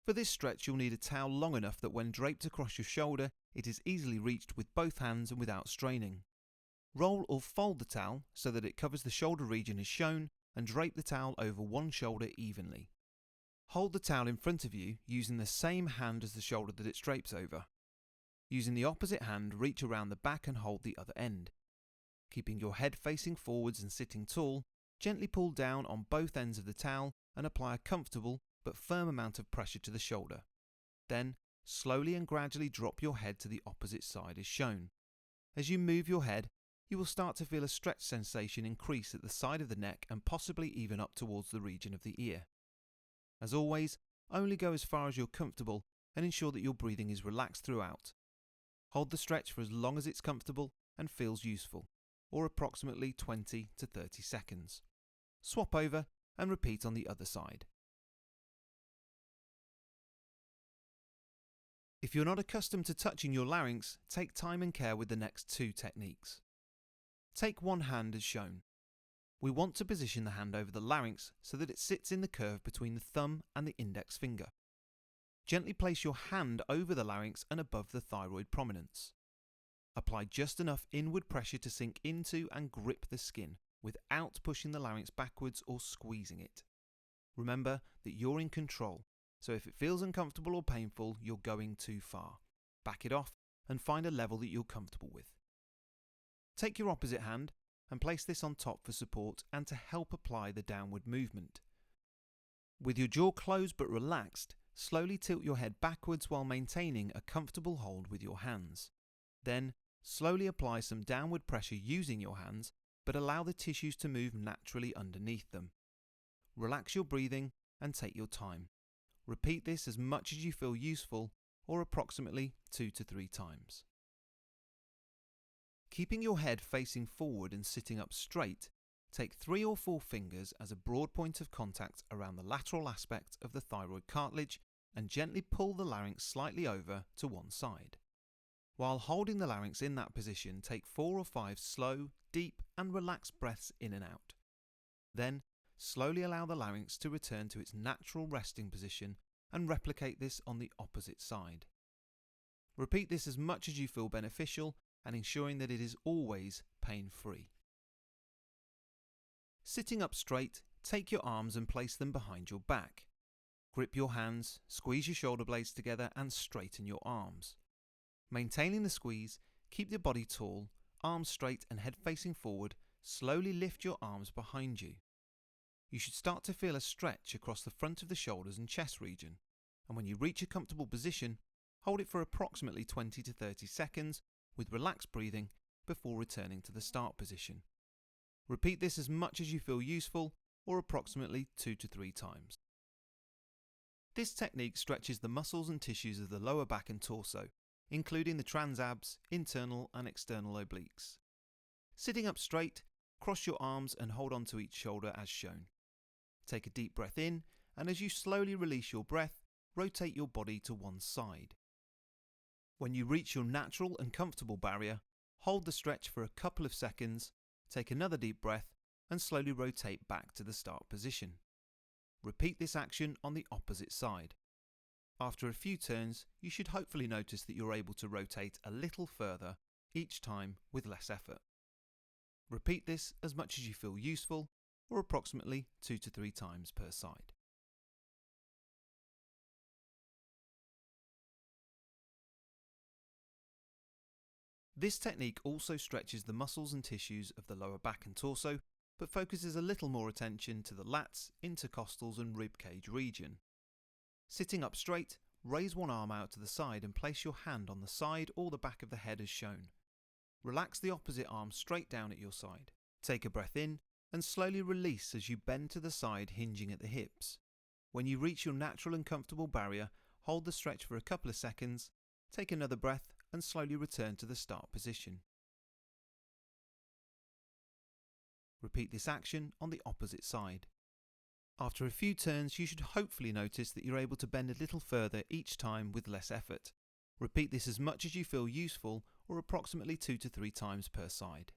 For this stretch, you'll need a towel long enough that when draped across your shoulder, it is easily reached with both hands and without straining. Roll or fold the towel so that it covers the shoulder region as shown, and drape the towel over one shoulder evenly. Hold the towel in front of you using the same hand as the shoulder that it drapes over. Using the opposite hand, reach around the back and hold the other end. Keeping your head facing forwards and sitting tall, gently pull down on both ends of the towel and apply a comfortable but firm amount of pressure to the shoulder. Then, slowly and gradually drop your head to the opposite side as shown. As you move your head, you will start to feel a stretch sensation increase at the side of the neck and possibly even up towards the region of the ear. As always, only go as far as you're comfortable and ensure that your breathing is relaxed throughout. Hold the stretch for as long as it's comfortable and feels useful, or approximately 20 to 30 seconds. Swap over and repeat on the other side. If you're not accustomed to touching your larynx, take time and care with the next two techniques. Take one hand as shown. We want to position the hand over the larynx so that it sits in the curve between the thumb and the index finger. Gently place your hand over the larynx and above the thyroid prominence. Apply just enough inward pressure to sink into and grip the skin without pushing the larynx backwards or squeezing it. Remember that you're in control, so if it feels uncomfortable or painful, you're going too far. Back it off and find a level that you're comfortable with. Take your opposite hand and place this on top for support and to help apply the downward movement. With your jaw closed but relaxed, slowly tilt your head backwards while maintaining a comfortable hold with your hands. Then, slowly apply some downward pressure using your hands, but allow the tissues to move naturally underneath them. Relax your breathing and take your time. Repeat this as much as you feel useful, or approximately 2 to 3 times. Keeping your head facing forward and sitting up straight, take 3 or 4 fingers as a broad point of contact around the lateral aspect of the thyroid cartilage and gently pull the larynx slightly over to one side. While holding the larynx in that position, take 4 or 5 slow, deep and relaxed breaths in and out. Then, slowly allow the larynx to return to its natural resting position and replicate this on the opposite side. Repeat this as much as you feel beneficial and ensuring that it is always pain-free. Sitting up straight, take your arms and place them behind your back. Grip your hands, squeeze your shoulder blades together and straighten your arms. Maintaining the squeeze, keep the body tall, arms straight and head facing forward, slowly lift your arms behind you. You should start to feel a stretch across the front of the shoulders and chest region, and when you reach a comfortable position, hold it for approximately 20 to 30 seconds with relaxed breathing before returning to the start position. Repeat this as much as you feel useful, or approximately 2 to 3 times. This technique stretches the muscles and tissues of the lower back and torso, including the transabs, internal and external obliques. Sitting up straight, cross your arms and hold on to each shoulder as shown. Take a deep breath in, and as you slowly release your breath, rotate your body to one side. When you reach your natural and comfortable barrier, hold the stretch for a couple of seconds, take another deep breath, and slowly rotate back to the start position. Repeat this action on the opposite side. After a few turns, you should hopefully notice that you're able to rotate a little further each time with less effort. Repeat this as much as you feel useful, or approximately 2 to 3 times per side. This technique also stretches the muscles and tissues of the lower back and torso, but focuses a little more attention to the lats, intercostals and ribcage region. Sitting up straight, raise one arm out to the side and place your hand on the side or the back of the head as shown. Relax the opposite arm straight down at your side. Take a breath in and slowly release as you bend to the side, hinging at the hips. When you reach your natural and comfortable barrier, hold the stretch for a couple of seconds, take another breath and slowly return to the start position. Repeat this action on the opposite side. After a few turns, you should hopefully notice that you're able to bend a little further each time with less effort. Repeat this as much as you feel useful, or approximately 2 to 3 times per side.